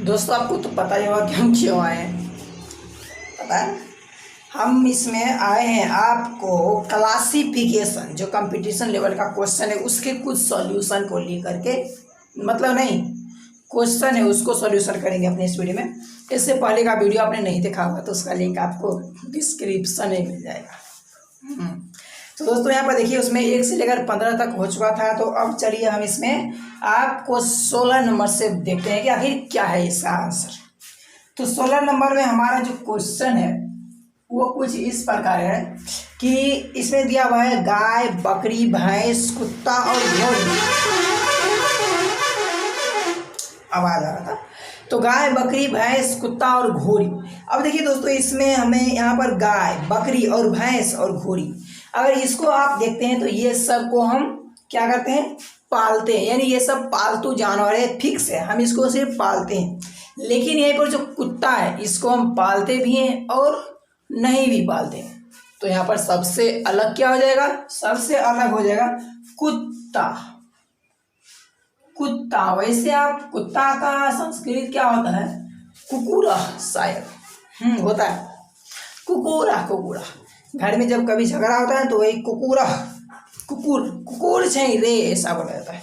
दोस्तों आपको तो पता ही होगा कि हम क्यों आए हैं। पता है हम इसमें आए हैं आपको क्लासिफिकेशन जो कंपटीशन लेवल का क्वेश्चन है उसके कुछ सॉल्यूशन को लेकर के, मतलब नहीं क्वेश्चन है उसको सॉल्यूशन करेंगे अपने इस वीडियो में। इससे पहले का वीडियो आपने नहीं देखा होगा तो उसका लिंक आपको डिस्क्रिप्शन में मिल जाएगा। तो दोस्तों यहाँ पर देखिए उसमें 1 से लेकर 15 तक हो चुका था। तो अब चलिए हम इसमें आपको 16 नंबर से देखते हैं कि आखिर क्या है इसका आंसर। तो 16 नंबर में हमारा जो क्वेश्चन है वो कुछ इस प्रकार है कि इसमें दिया हुआ है गाय, बकरी, भैंस, कुत्ता और घोड़ी। आवाज आ रहा था। तो गाय, बकरी, भैंस, कुत्ता और घोड़ी। अब देखिए दोस्तों इसमें हमें यहाँ पर गाय, बकरी और भैंस और घोड़ी, अगर इसको आप देखते हैं तो ये सब को हम क्या करते हैं, पालते हैं। यानी ये सब पालतू जानवर है, फिक्स है, हम इसको सिर्फ पालते हैं। लेकिन यहीं पर जो कुत्ता है इसको हम पालते भी हैं और नहीं भी पालते हैं। तो यहाँ पर सबसे अलग क्या हो जाएगा, सबसे अलग हो जाएगा कुत्ता। कुत्ता वैसे आप कुत्ता का संस्कृत क्या होता है, कुकुरा शायद होता है, कुकुरा। कुकुरा घर में जब कभी झगड़ा होता है तो वही कुकुरा, कुकुर कुकुर छई रे ऐसा बोला जाता है।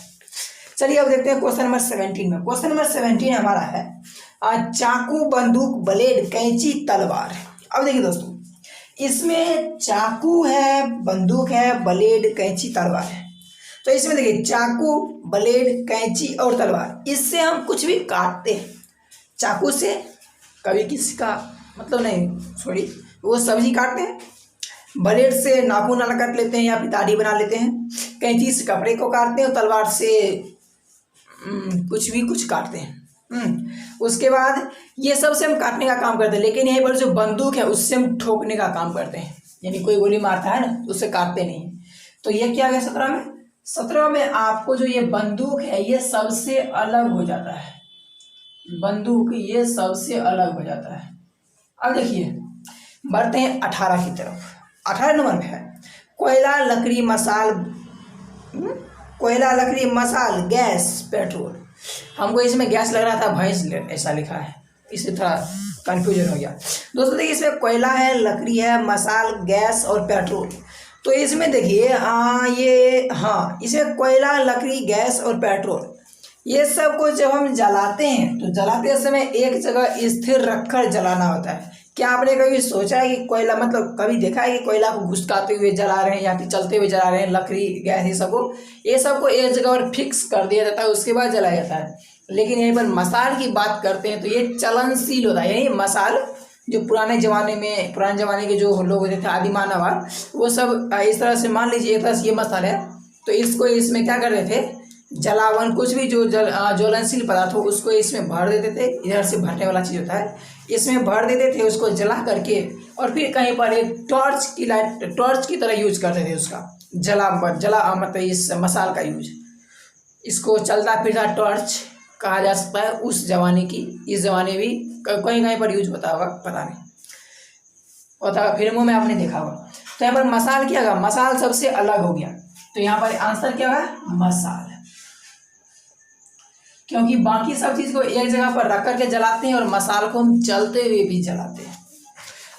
चलिए अब देखते हैं क्वेश्चन नंबर 17 में। क्वेश्चन नंबर 17 हमारा है चाकू, बंदूक, ब्लेड, कैंची, तलवार। अब देखिए दोस्तों इसमें चाकू है, बंदूक है, ब्लेड, कैंची, तलवार है। तो इसमें देखिए चाकू, ब्लेड, कैंची और तलवार, इससे हम कुछ भी काटते हैं। चाकू से कभी किसी का मतलब नहीं सॉरी वो सब्जी काटते हैं, ब्लेड से नाखून अलग काट लेते हैं या फिर दाढ़ी बना लेते हैं, कैंची से कपड़े को काटते हैं और तलवार से कुछ काटते हैं। उसके बाद ये सब से हम काटने का काम करते हैं। लेकिन यहीं पर जो बंदूक है उससे हम ठोकने का काम करते हैं, यानी कोई गोली मारता है ना उससे काटते नहीं। तो ये क्या गया 17 में। 17 में आपको जो ये बंदूक है ये सबसे अलग हो जाता है, बंदूक ये सबसे अलग हो जाता है। अब देखिए बढ़ते हैं 18 की तरफ। 18 नंबर में है कोयला, लकड़ी, मसाल, कोयला, लकड़ी, मसाल, गैस, पेट्रोल। हमको इसमें गैस लग रहा था, भैंस ऐसा लिखा है, इससे थोड़ा कंफ्यूजन हो गया। दोस्तों देखिए इसमें कोयला है, लकड़ी है, मसाल, गैस और पेट्रोल। तो इसमें देखिए इसमें कोयला, लकड़ी, गैस और पेट्रोल ये सब को जब हम जलाते हैं तो जलाते समय एक जगह स्थिर रखकर जलाना होता है। क्या आपने कभी सोचा है कि कोयला मतलब कभी देखा है कि कोयला को घुसकाते हुए जला रहे हैं या फिर चलते हुए जला रहे हैं, लकड़ी, गैस ये सबको एक जगह पर फिक्स कर दिया जाता है उसके बाद जलाया जाता है। लेकिन यहीं पर मसाल की बात करते हैं तो ये चलनशील होता है। यानी मसाल जो पुराने ज़माने के जो लोग होते थे आदि मानव, वो सब इस तरह से मान लीजिए एक तरह से ये मसाल है तो इसको इसमें क्या कर रहे थे, जलावन कुछ भी जो ज्वलनशील पदार्थ हो उसको इसमें भर देते थे। इधर से भरने वाला चीज़ होता है, इसमें भर देते थे उसको जला करके और फिर कहीं पर एक टॉर्च की तरह यूज करते थे उसका जला मतलब इस मसाल का यूज, इसको चलता फिरता टॉर्च कहा जा सकता है उस जमाने की। इस जमाने भी कहीं पर यूज होता होगा, पता नहीं होता होगा, फिल्मों में आपने देखा होगा। तो यहाँ पर मसाल क्या होगा, मसाल सबसे अलग हो गया। तो यहाँ पर आंसर क्या होगा, मसाल, क्योंकि बाकी सब चीज को एक जगह पर रख करके जलाते हैं और मसाल को हम जलते हुए भी जलाते हैं।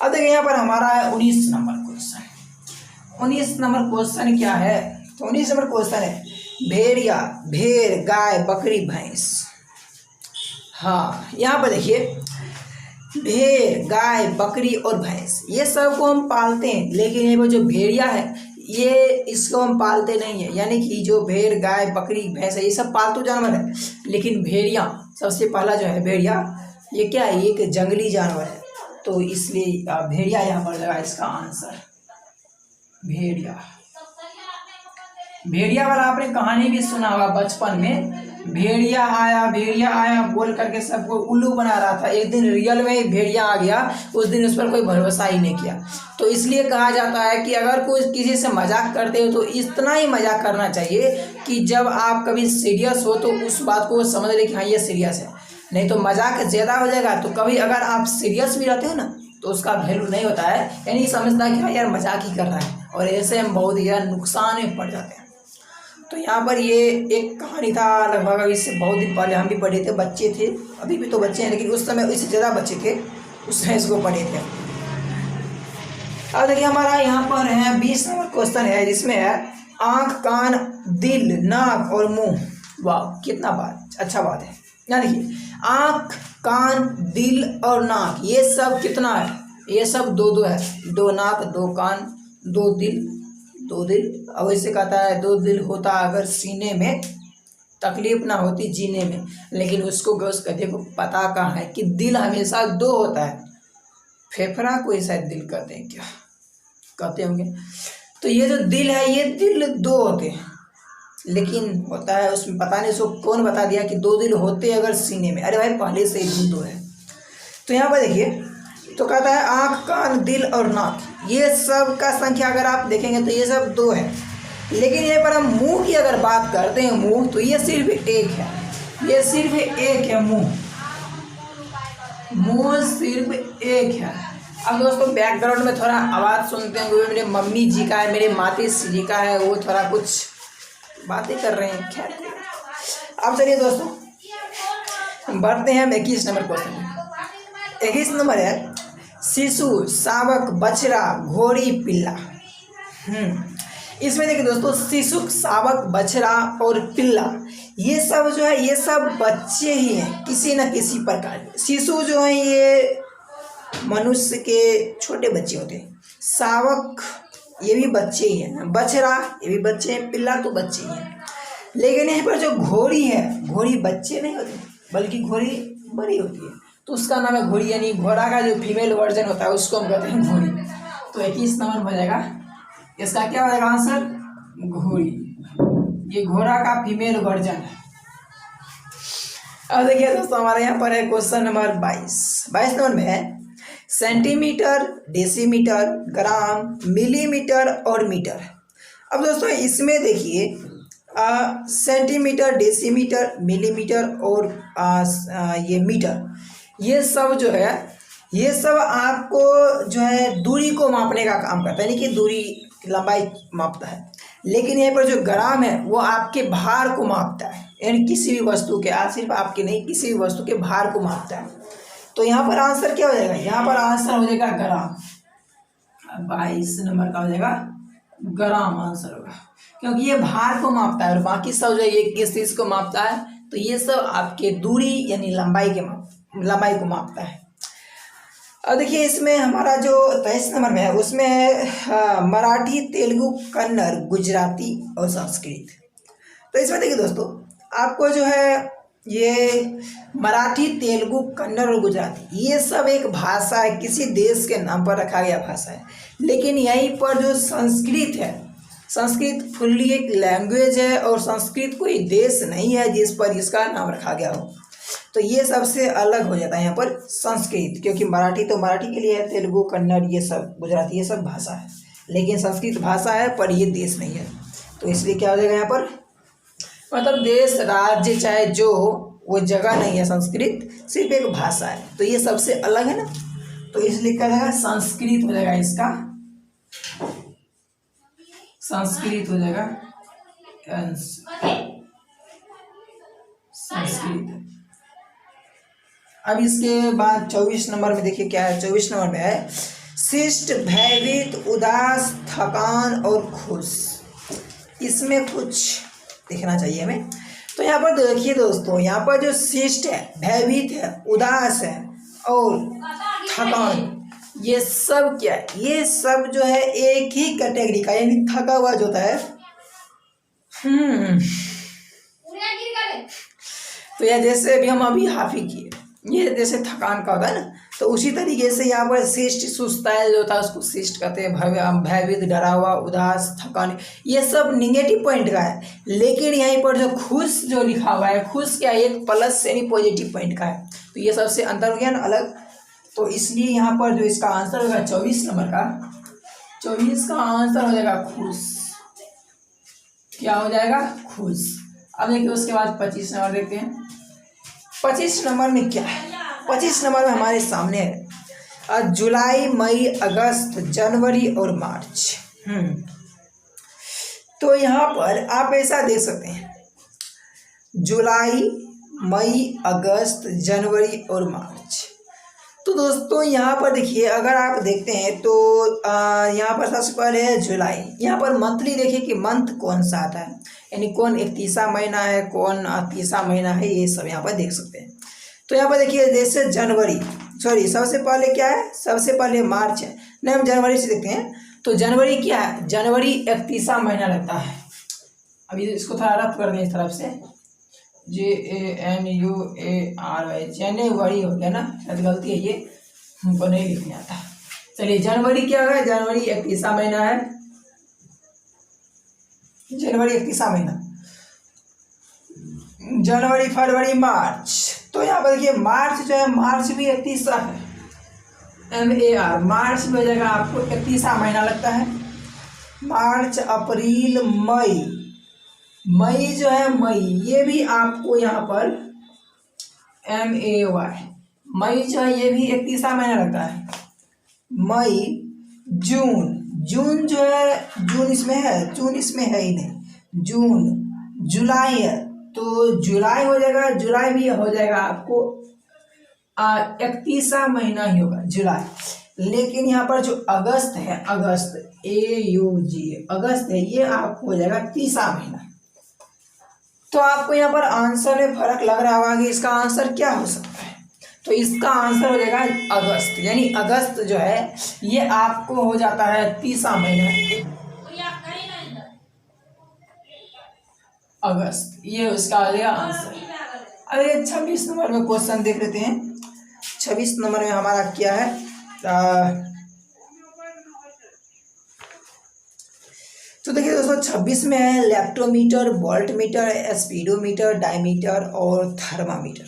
अब देखिए यहाँ पर हमारा है 19 नंबर क्वेश्चन। 19 नंबर क्वेश्चन क्या है, तो 19 नंबर क्वेश्चन है भेड़, गाय, बकरी, भैंस। हाँ यहाँ पर देखिए भेड़, गाय, बकरी और भैंस ये सब को हम पालते हैं। लेकिन ये जो भेड़िया है ये इसको हम पालते नहीं है। यानी कि जो भेड़, गाय, बकरी, भैंस है ये सब पालतू जानवर है। लेकिन भेड़िया सबसे पहला जो है भेड़िया, ये क्या है, एक जंगली जानवर है। तो इसलिए भेड़िया यहाँ पर लगा इसका आंसर, भेड़िया वाला आपने कहानी भी सुना होगा बचपन में। भेड़िया आया बोल करके सबको उल्लू बना रहा था। एक दिन रियल में भेड़िया आ गया, उस दिन उस पर कोई भरोसा ही नहीं किया। तो इसलिए कहा जाता है कि अगर कोई किसी से मजाक करते हो तो इतना ही मजाक करना चाहिए कि जब आप कभी सीरियस हो तो उस बात को समझ ले कि हाँ ये सीरियस है। नहीं तो मजाक ज़्यादा हो जाएगा। तो कभी अगर आप सीरियस भी रहते हो ना तो उसका वैल्यू नहीं होता है, यानी समझता है कि हाँ यार मजाक ही कर रहा है, और ऐसे हम बहुत ही नुकसान में पड़ जाते हैं। तो यहाँ पर ये एक कहानी था, लगभग इससे बहुत दिन पहले हम भी पढ़े थे, बच्चे थे, अभी भी तो बच्चे हैं, लेकिन उस समय इससे ज़्यादा बच्चे थे, उस समय इसको पढ़े थे। अब देखिए हमारा यहाँ पर है 20 नंबर क्वेश्चन है, जिसमें है आँख, कान, दिल, नाक और मुंह। वाह, कितना बात अच्छा बात है। यहाँ देखिए आँख, कान, दिल और नाक, ये सब कितना है? ये सब दो है, 2 नाक 2 कान 2 दिल 2 दिल। अब ऐसे कहता है 2 दिल होता अगर सीने में, तकलीफ ना होती जीने में, लेकिन उसको उस गधे को पता कहाँ है कि दिल हमेशा 2 होता है। फेफड़ा को ऐसा दिल कहते हैं क्या, कहते होंगे। तो ये जो दिल है, ये दिल 2 होते हैं, लेकिन होता है उसमें पता नहीं उसको कौन बता दिया कि 2 दिल होते अगर सीने में। अरे भाई पहले से ही 2 है। तो यहाँ पर देखिए, तो कहता है आँख, कान, दिल और नाक, ये सब का संख्या अगर आप देखेंगे तो ये सब 2 है, लेकिन यहाँ पर हम मुंह की अगर बात करते हैं, मुंह, तो ये सिर्फ 1 है, ये सिर्फ 1 है मुंह, मुंह सिर्फ 1 है। अब दोस्तों बैकग्राउंड में थोड़ा आवाज़ सुनते हैं, वो मेरे मम्मी जी का है, मेरे माता जी का है, वो थोड़ा कुछ बातें कर रहे हैं। खैर, अब चलिए दोस्तों बढ़ते हैं 21 नंबर क्वेश्चन में। 21 नंबर है शिशु, शावक, बछड़ा, घोड़ी, पिल्ला। इसमें देखिए दोस्तों, शिशु, शावक, बछड़ा और पिल्ला, ये सब जो है ये सब बच्चे ही हैं किसी न किसी प्रकार के। शिशु जो है ये मनुष्य के छोटे बच्चे होते हैं, शावक ये भी बच्चे ही हैं, बछड़ा ये भी बच्चे हैं, पिल्ला तो बच्चे ही हैं। लेकिन यहाँ पर जो घोड़ी है, घोड़ी बच्चे नहीं होते, बल्कि घोड़ी बड़ी होती है, तो उसका नाम है घोड़ी, यानी घोड़ा का जो फीमेल वर्जन होता है उसको हम कहते हैं घोड़ी। तो 21 नंबर बनेगा, इसका क्या हो जाएगा आंसर? घोड़ी। ये घोड़ा का फीमेल वर्जन है। अब देखिए दोस्तों हमारे यहाँ पर है क्वेश्चन नंबर 22 नंबर में है सेंटीमीटर, डेसीमीटर, ग्राम, मिलीमीटर और मीटर। अब दोस्तों इसमें देखिए सेंटीमीटर, डेसीमीटर, मिलीमीटर और ये मीटर, ये सब जो है ये सब आपको जो है दूरी को मापने का काम करता है, यानी कि दूरी लंबाई मापता है। लेकिन यहाँ पर जो ग्राम है वो आपके भार को मापता है, यानी किसी भी वस्तु के, आज सिर्फ आपके नहीं, किसी भी वस्तु के भार को मापता है। तो यहाँ पर आंसर क्या हो जाएगा? यहाँ पर आंसर हो जाएगा ग्राम। 22 नंबर का हो जाएगा ग्राम आंसर होगा, क्योंकि ये भार को मापता है और बाकी सब जो ये किस चीज़ को मापता है, तो ये सब आपके दूरी यानी लंबाई को मापता है। अब देखिए इसमें हमारा जो 23 नंबर में है उसमें है मराठी, तेलुगु, कन्नड़, गुजराती और संस्कृत। तो इसमें देखिए दोस्तों आपको जो है ये मराठी, तेलुगु, कन्नड़ और गुजराती ये सब एक भाषा है, किसी देश के नाम पर रखा गया भाषा है। लेकिन यहीं पर जो संस्कृत है, संस्कृत फुल्ली एक लैंग्वेज है और संस्कृत कोई देश नहीं है जिस पर इसका नाम रखा गया हो। तो ये सबसे अलग हो जाता है यहाँ पर संस्कृत, क्योंकि मराठी तो मराठी के लिए है, तेलुगु, कन्नड़ ये सब, गुजराती ये सब भाषा है, लेकिन संस्कृत भाषा है पर ये देश नहीं है। तो इसलिए क्या हो जाएगा यहाँ पर, मतलब देश, राज्य चाहे जो वो जगह नहीं है, संस्कृत सिर्फ एक भाषा है, तो ये सबसे अलग है ना। तो इसलिए क्या जाएगा संस्कृत हो जाएगा, इसका संस्कृत हो जाएगा, संस्कृत। अब इसके बाद 24 नंबर में देखिए क्या है। 24 नंबर में है शिष्ट, भयभीत, उदास, थकान और खुश। इसमें कुछ देखना चाहिए हमें। तो यहाँ पर देखिए दोस्तों, यहाँ पर जो शिष्ट है, भयभीत है, उदास है और थकान, ये सब क्या है? ये सब जो है एक ही कैटेगरी का, यानी थका हुआ जो होता है। तो यह जैसे अभी हम अभी हाफी किए, ये जैसे थकान का होता है ना, तो उसी तरीके से यहाँ पर शिष्ट, सुस्तायल जो होता है उसको शिष्ट कहते हैं। भयभीत, डरा हुआ, उदास, थकान, ये सब निगेटिव पॉइंट का है। लेकिन यहीं पर जो खुश जो लिखा हुआ है, खुश क्या है? एक प्लस यानी पॉजिटिव पॉइंट का है। तो ये सबसे अंतर हो गया ना, अलग। तो इसलिए यहाँ पर जो इसका आंसर होगा 24 नंबर का, 24 का आंसर हो जाएगा खुश। क्या हो जाएगा? खुश। अब देखिए उसके बाद 25 नंबर देखते हैं। 25 नंबर में क्या है? 25 नंबर में हमारे सामने है जुलाई, मई, अगस्त, जनवरी और मार्च। तो यहाँ पर आप ऐसा देख सकते हैं, जुलाई, मई, अगस्त, जनवरी और मार्च। तो दोस्तों यहाँ पर देखिए, अगर आप देखते हैं तो यहाँ पर सबसे पहले है जुलाई। यहाँ पर मंथली देखिए कि मंथ कौन सा आता है, यानी कौन 31वां महीना है, कौन 30वां महीना है, ये सब यहाँ पर देख सकते हैं। तो यहाँ पर देखिए जैसे जनवरी, सॉरी सबसे पहले क्या है, सबसे पहले मार्च है, नहीं हम जनवरी से देखते हैं। तो जनवरी क्या है, जनवरी 31वां महीना लगता है। अभी इसको थोड़ा रफ कर दें इस तरफ से, JANUARY, जनवरी हो गया ना, शायद गलती है ये, हमको नहीं लिखने आता। चलिए जनवरी क्या है, जनवरी 31वां महीना है, जनवरी 31वां महीना। जनवरी, फरवरी, मार्च। तो यहाँ पर देखिए मार्च जो है, मार्च भी 31वां है, MAR, मार्च में हो जाएगा आपको 31वां महीना लगता है। मार्च, अप्रैल, मई, मई जो है, मई ये भी आपको यहाँ पर MAY, मई जो है ये भी 31वां महीना लगता है। मई, जून, जून जो है, जून इसमें है, जून इसमें है ही नहीं, जून, जुलाई है, तो जुलाई हो जाएगा, जुलाई भी हो जाएगा आपको 31वां महीना ही होगा जुलाई। लेकिन यहाँ पर जो अगस्त है, अगस्त AUG, अगस्त है, ये आपको हो जाएगा 30वां महीना। तो आपको यहाँ पर आंसर में फर्क लग रहा होगा कि इसका आंसर क्या हो सकता है। तो इसका आंसर हो जाएगा अगस्त, यानी अगस्त जो है ये आपको हो जाता है 30वां महीना, अगस्त, ये उसका आ जाएगा आंसर। अरे 26 नंबर में क्वेश्चन देख लेते हैं। 26 नंबर में हमारा क्या है, तो देखिए दोस्तों 26 में है लैक्टोमीटर, वोल्टमीटर, स्पीडोमीटर, डायमीटर और थर्मामीटर।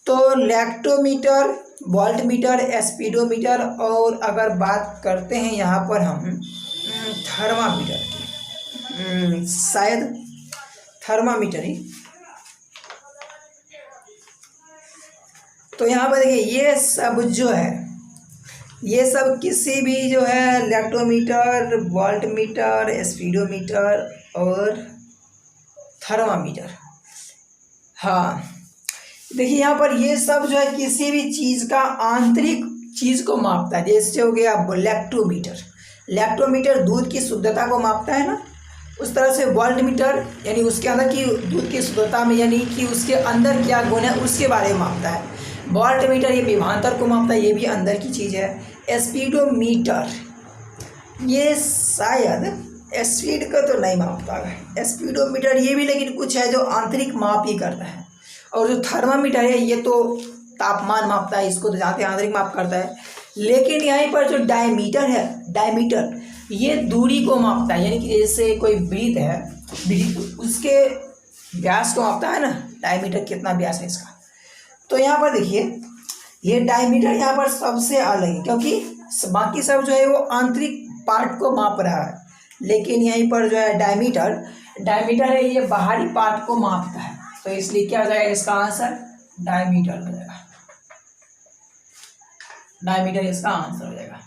तो लैक्टोमीटर, वोल्टमीटर, स्पीडोमीटर और अगर बात करते हैं यहाँ पर हम थर्मामीटर की, शायद थर्मामीटर ही। तो यहाँ पर देखिए ये सब जो है, ये सब किसी भी जो है लैक्टोमीटर, वोल्टमीटर, स्पीडोमीटर और थर्मामीटर, हाँ देखिए यहाँ पर ये सब जो है किसी भी चीज़ का आंतरिक चीज़ को मापता है। जैसे हो गया लैक्टोमीटर, लैक्टोमीटर दूध की शुद्धता को मापता है ना, उस तरह से वोल्टमीटर यानी उसके अंदर की दूध की शुद्धता में, यानी कि उसके अंदर क्या गुण है उसके बारे में मापता है। वोल्टमीटर ये विभवांतर को मापता है, ये भी अंदर की चीज़ है। स्पीडोमीटर ये शायद स्पीड का तो नहीं मापता है स्पीडोमीटर, ये भी लेकिन कुछ है जो आंतरिक माप ही करता है। और जो थर्मामीटर है ये तो तापमान मापता है, इसको तो जानते हैं आंतरिक माप करता है। लेकिन यहाँ पर जो डायमीटर है, डायमीटर ये दूरी को मापता है, यानी कि जैसे कोई वृत्त है, वृत्त उसके व्यास को मापता है ना, डायमीटर कितना व्यास है इसका। तो यहाँ पर देखिए ये डायमीटर यहाँ पर सबसे अलग है, क्योंकि बाकी सब जो है वो आंतरिक पार्ट को माप रहा है, लेकिन यहीं पर जो है डायमीटर है ये बाहरी पार्ट को मापता है। तो इसलिए क्या हो जाएगा इसका आंसर, डायमीटर हो जाएगा, डायमीटर इसका आंसर हो जाएगा।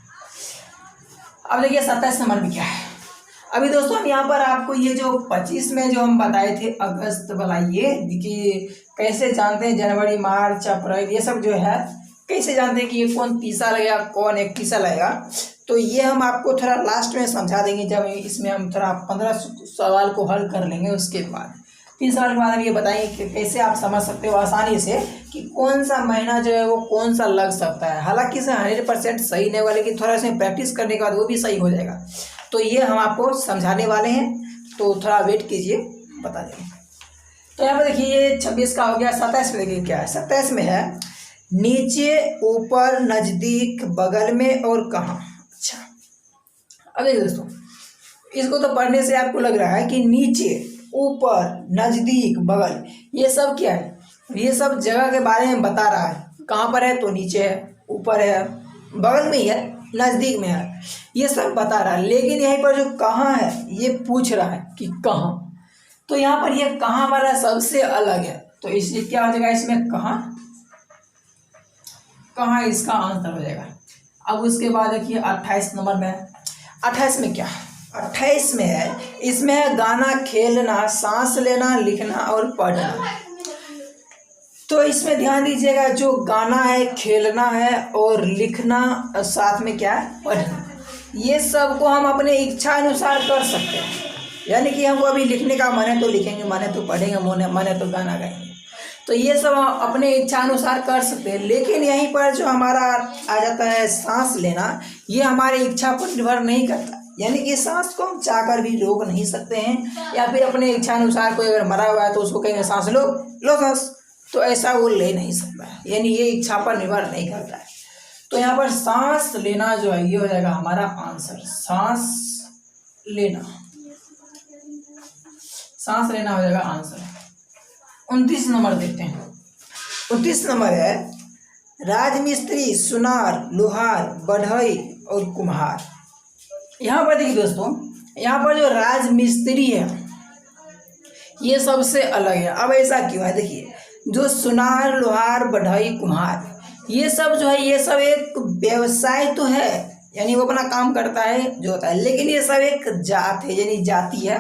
अब देखिए 27 नंबर में क्या है। अभी दोस्तों हम यहाँ पर आपको ये जो 25 में जो हम बताए थे अगस्त वाला, ये देखिए कैसे जानते हैं जनवरी, मार्च, अप्रैल, ये सब जो है कैसे जानते हैं कि ये कौन 30वां लगेगा, कौन 31वां लगेगा। तो ये हम आपको थोड़ा लास्ट में समझा देंगे, जब इसमें हम थोड़ा 15 सवाल को हल कर लेंगे। उसके बाद 3 सवाल के बाद हम ये बताएंगे कि कैसे आप समझ सकते हो आसानी से कि कौन सा महीना जो है वो कौन सा लग सकता है। हालांकि इसे 100% सही नहीं होगा, लेकिन थोड़ा इसमें प्रैक्टिस करने के बाद वो भी सही हो जाएगा। तो ये हम आपको समझाने वाले हैं, तो थोड़ा वेट कीजिए, बता देंगे। तो यहाँ पर देखिए ये 26 का हो गया। 27 में देखिए क्या है। 27 में है नीचे, ऊपर, नज़दीक, बगल में और कहाँ। अच्छा अब देखिए दोस्तों, इसको तो पढ़ने से आपको लग रहा है कि नीचे, ऊपर, नज़दीक, बगल, ये सब क्या है, ये सब जगह के बारे में बता रहा है। कहाँ पर है, तो नीचे है, ऊपर है, बगल में ही है, नज़दीक में है, ये सब बता रहा है। लेकिन यहीं पर जो कहाँ है ये पूछ रहा है कि कहाँ। तो यहाँ पर ये कहाँ वाला सबसे अलग है, तो इसलिए क्या हो जाएगा इसमें कहाँ, कहाँ इसका आंसर हो जाएगा। अब उसके बाद देखिए 28 नंबर में, 28 में क्या है, 28 में है, इसमें है गाना, खेलना, सांस लेना, लिखना और पढ़ना। तो इसमें ध्यान दीजिएगा, जो गाना है, खेलना है और लिखना, साथ में क्या है, पढ़ना, ये सब को हम अपने इच्छा अनुसार कर सकते हैं। यानी कि हमको अभी लिखने का मन है तो लिखेंगे, मन है तो पढ़ेंगे, मन है तो गाना गाएंगे। तो ये सब हम अपने इच्छा अनुसार कर सकते हैं। लेकिन यहीं पर जो हमारा आ जाता है सांस लेना, ये हमारी इच्छा पर निर्भर नहीं करता। यानी कि सांस को हम चाहकर भी रोक नहीं सकते हैं, या फिर अपने इच्छा अनुसार कोई अगर मरा हुआ है तो उसको कहेंगे सांस लो, लो सांस, तो ऐसा वो ले नहीं सकता है। यानी ये इच्छा पर निर्भर नहीं करता है। तो यहाँ पर सांस लेना जो है ये हो जाएगा हमारा आंसर, सांस लेना, सांस लेना हो जाएगा आंसर। 29 नंबर देखते हैं। 29 नंबर है राजमिस्त्री, सुनार, लोहार, बढ़ई और कुम्हार। यहाँ पर देखिए दोस्तों, यहाँ पर जो राजमिस्त्री है ये सबसे अलग है। अब ऐसा क्यों है, देखिए जो सुनार, लोहार, बढ़ई, कुम्हार, ये सब जो है ये सब एक व्यवसाय तो है, यानी वो अपना काम करता है जो होता है, लेकिन ये सब एक जात है, यानी जाति है।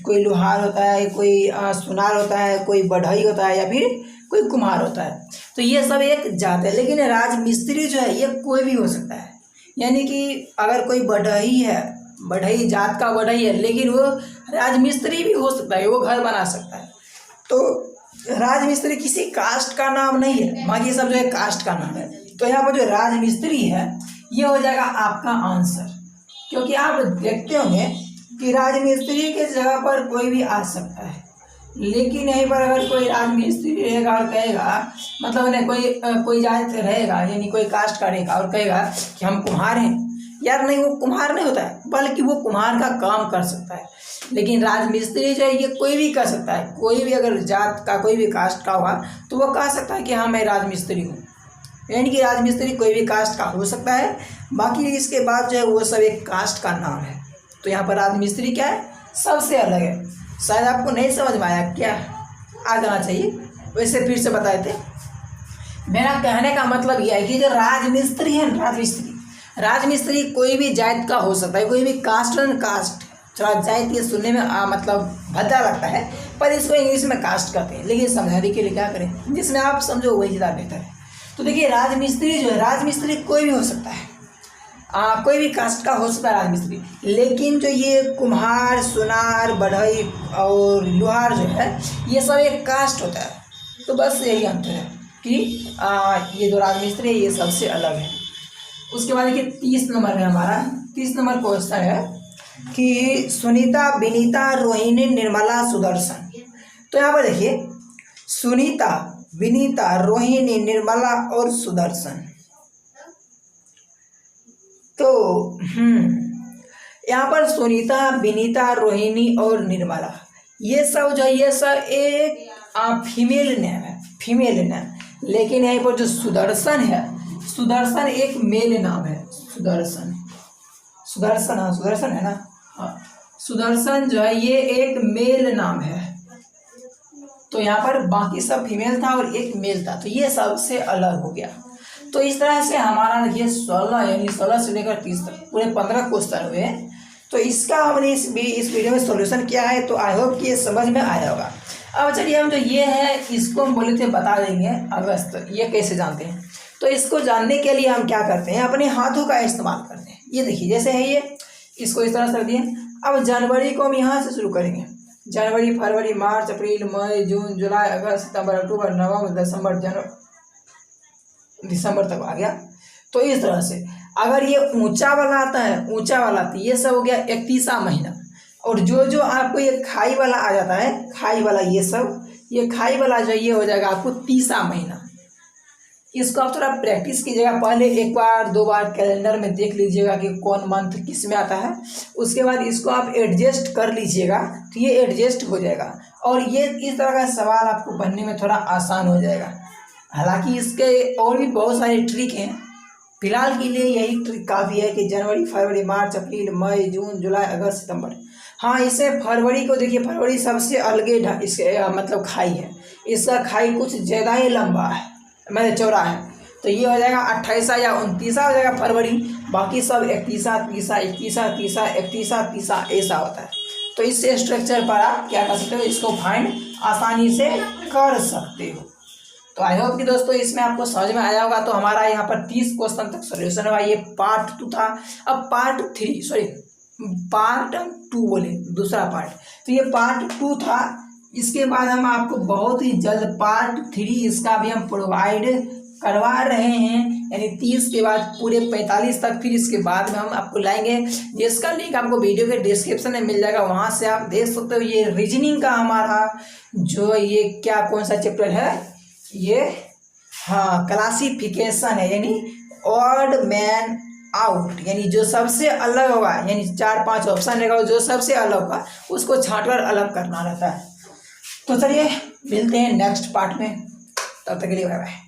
कोई लोहार होता है, कोई सुनार होता है, कोई बढ़ई होता है, या फिर कोई कुम्हार होता है। तो ये सब एक जात है। लेकिन राजमिस्त्री जो है ये कोई भी हो सकता है। यानी कि अगर कोई बढ़ई है, बढ़ई जात का बढ़ई है, लेकिन वो राजमिस्त्री भी हो सकता है, वो घर बना सकता है। तो राजमिस्त्री किसी कास्ट का नाम नहीं है, बाकी सब जो है कास्ट का नाम है। तो यहाँ पर जो राजमिस्त्री है ये हो जाएगा आपका आंसर, क्योंकि आप देखते होंगे कि राजमिस्त्री के जगह पर कोई भी आ सकता है। लेकिन यहीं पर अगर कोई राजमिस्त्री रहेगा और कहेगा, मतलब उन्हें कोई जात रहेगा, यानी कोई कास्ट का रहेगा और कहेगा कि हम कुम्हार हैं, यार नहीं, वो कुम्हार नहीं होता है, बल्कि वो कुम्हार का काम कर सकता है। लेकिन राजमिस्त्री जो है ये कोई भी कर सकता है। कोई भी अगर जात का, कोई भी कास्ट का हुआ तो वो कह सकता है कि हाँ मैं राजमिस्त्री हूँ। यानी कि राजमिस्त्री कोई भी कास्ट का हो सकता है, बाकी इसके बाद जो है वो सब एक कास्ट का नाम है। तो यहाँ पर राजमिस्त्री क्या है, सबसे अलग है। शायद आपको नहीं समझ में आया, क्या आ जाना चाहिए, वैसे फिर से बताए थे। मेरा कहने का मतलब यह है कि जो राजमिस्त्री है, राजमिस्त्री कोई भी जात का हो सकता है, कोई भी कास्ट एंड कास्ट। थोड़ा जात ये सुनने में मतलब भद्दा लगता है, पर इसको इंग्लिश में कास्ट कहते हैं। लेकिन समझाने के लिए क्या करें, जिसमें आप समझो वही ज़्यादा बेहतर है। तो देखिए राजमिस्त्री जो है, राजमिस्त्री कोई भी हो सकता है, कोई भी कास्ट का हो सकता है राजमिस्त्री। लेकिन जो ये कुम्हार, सुनार, बढ़ई और लोहार जो है ये सब एक कास्ट होता है। तो बस यही अंतर है कि ये जो राजमिस्त्री है ये सबसे अलग है। उसके बाद देखिए 30 नंबर है हमारा। 30 नंबर क्वेश्चन है कि सुनीता, विनीता, रोहिणी, निर्मला, सुदर्शन। तो यहाँ पर देखिए सुनीता, विनीता, रोहिणी, निर्मला और सुदर्शन। तो यहाँ पर सुनीता, विनीता, रोहिणी और निर्मला ये सब जो है ये सब एक फीमेल नेम है, फीमेल नेम। लेकिन यहाँ पर जो सुदर्शन है, सुदर्शन एक मेल नाम है। सुदर्शन, सुदर्शन, हाँ सुदर्शन है ना, हाँ सुदर्शन जो है ये एक मेल नाम है। तो यहाँ पर बाकी सब फीमेल था और एक मेल था, तो ये सबसे अलग हो गया। तो इस तरह से हमारा ये 16 यानी 16 से लेकर 30 तक पूरे 15 क्वेश्चन हुए। तो इसका हमने इस वीडियो में सॉल्यूशन किया है। तो आई होप कि ये समझ में आया होगा। अब चलिए हम जो ये है इसको हम बोले थे बता देंगे अगस्त, ये कैसे जानते हैं। तो इसको जानने के लिए हम क्या करते हैं, अपने हाथों का इस्तेमाल करते हैं। ये देखिए जैसे है ये, इसको इस तरह से रख दिए। अब जनवरी को हम यहाँ से शुरू करेंगे। जनवरी, फरवरी, मार्च, अप्रैल, मई, जून, जुलाई, अगस्त, सितंबर, अक्टूबर, नवंबर, दिसंबर, दिसंबर तक आ गया। तो इस तरह से अगर ये ऊंचा वाला आता है, ऊंचा वाला तो ये सब हो गया 31वां महीना। और जो आपको ये खाई वाला आ जाता है, खाई वाला ये सब, ये खाई वाला जो ये हो जाएगा आपको 30वां महीना। इसको आप थोड़ा प्रैक्टिस कीजिएगा, पहले एक बार 2 बार कैलेंडर में देख लीजिएगा कि कौन मंथ किस में आता है। उसके बाद इसको आप एडजस्ट कर लीजिएगा, तो ये एडजस्ट हो जाएगा और ये इस तरह का सवाल आपको बनने में थोड़ा आसान हो जाएगा। हालांकि इसके और भी बहुत सारे ट्रिक हैं, फिलहाल के लिए यही ट्रिक काफ़ी है कि जनवरी, फरवरी, मार्च, अप्रैल, मई, जून, जुलाई, अगस्त, सितंबर। हाँ, इसे फरवरी को देखिए, फरवरी सबसे अलगे इसके मतलब खाई है, इसका खाई कुछ ज़्यादा ही लंबा है, मतलब चौड़ा है। तो ये हो जाएगा 28वां या 29वां हो जाएगा फरवरी। बाकी सब 31 31 31 31 31 31 ऐसा होता है। तो इस स्ट्रक्चर पर आप क्या कर सकते हो, इसको फाइंड आसानी से कर सकते हो। तो आई होप कि दोस्तों इसमें आपको समझ में आया होगा। तो हमारा यहाँ पर 30 क्वेश्चन तक सोल्यूशन हुआ, ये पार्ट 2 था। अब पार्ट 2 बोले, दूसरा पार्ट, तो ये पार्ट 2 था। इसके बाद हम आपको बहुत ही जल्द पार्ट 3 इसका भी हम प्रोवाइड करवा रहे हैं, यानी 30 के बाद पूरे 45 तक। फिर इसके बाद में हम आपको लाएंगे, जिसका लिंक आपको वीडियो के डिस्क्रिप्शन में मिल जाएगा, वहाँ से आप देख सकते हो। ये रीजनिंग का हमारा जो ये क्या कौन सा चैप्टर है, ये हाँ क्लासिफिकेशन है, यानी ऑड मैन आउट, यानी जो सबसे अलग होगा, यानी 4-5 ऑप्शन रहेगा, जो सबसे अलग होगा उसको छांटकर अलग करना रहता है। तो चलिए मिलते हैं नेक्स्ट पार्ट में, तब तक के लिए बाय बाय।